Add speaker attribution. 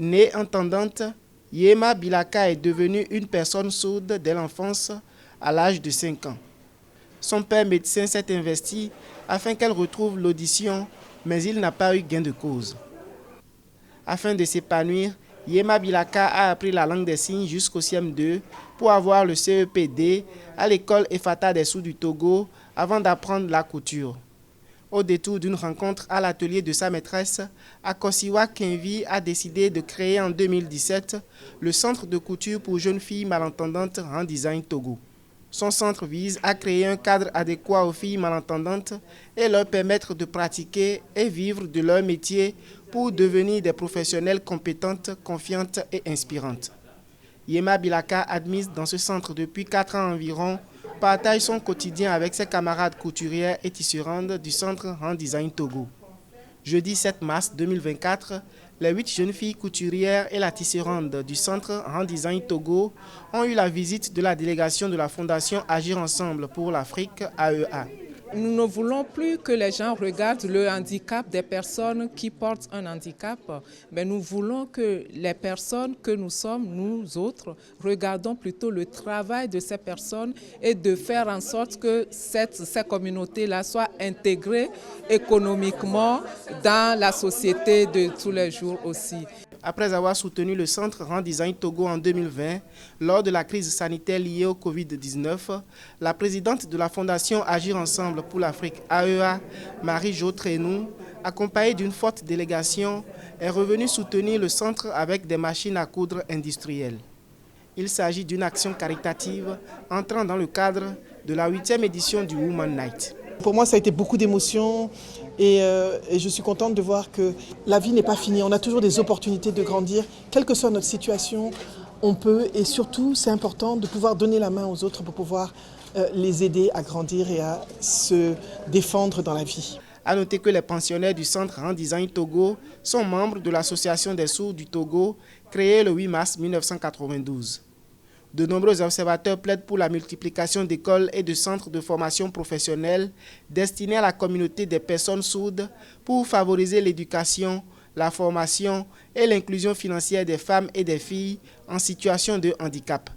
Speaker 1: Née entendante, Yema Bilaka est devenue une personne sourde dès l'enfance à l'âge de 5 ans. Son père médecin s'est investi afin qu'elle retrouve l'audition, mais il n'a pas eu gain de cause. Afin de s'épanouir, Yema Bilaka a appris la langue des signes jusqu'au CM2 pour avoir le CEPD à l'école Efata des Sous du Togo avant d'apprendre la couture. Au détour d'une rencontre à l'atelier de sa maîtresse, Akosiwa Kenvi a décidé de créer en 2017 le centre de couture pour jeunes filles malentendantes Rand Design Togo. Son centre vise à créer un cadre adéquat aux filles malentendantes et leur permettre de pratiquer et vivre de leur métier pour devenir des professionnelles compétentes, confiantes et inspirantes. Yema Bilaka, admise dans ce centre depuis 4 ans environ, partage son quotidien avec ses camarades couturières et tisserandes du centre Rand Design Togo. Jeudi 7 mars 2024, les 8 jeunes filles couturières et la tisserande du centre Rand Design Togo ont eu la visite de la délégation de la Fondation Agir Ensemble pour l'Afrique, AEA.
Speaker 2: Nous ne voulons plus que les gens regardent le handicap des personnes qui portent un handicap, mais nous voulons que les personnes que nous sommes, nous autres, regardons plutôt le travail de ces personnes et de faire en sorte que ces communautés-là soient intégrées économiquement dans la société de tous les jours aussi.
Speaker 1: Après avoir soutenu le centre Rand Design Togo en 2020, lors de la crise sanitaire liée au Covid-19, la présidente de la Fondation Agir Ensemble pour l'Afrique, AEA, Marie-Jo Trenou, accompagnée d'une forte délégation, est revenue soutenir le centre avec des machines à coudre industrielles. Il s'agit d'une action caritative entrant dans le cadre de la 8e édition du Women Night.
Speaker 3: Pour moi, ça a été beaucoup d'émotions et je suis contente de voir que la vie n'est pas finie. On a toujours des opportunités de grandir, quelle que soit notre situation, on peut. Et surtout, c'est important de pouvoir donner la main aux autres pour pouvoir les aider à grandir et à se défendre dans la vie.
Speaker 1: À noter que les pensionnaires du centre Rand Design Togo sont membres de l'Association des sourds du Togo, créée le 8 mars 1992. De nombreux observateurs plaident pour la multiplication d'écoles et de centres de formation professionnelle destinés à la communauté des personnes sourdes pour favoriser l'éducation, la formation et l'inclusion financière des femmes et des filles en situation de handicap.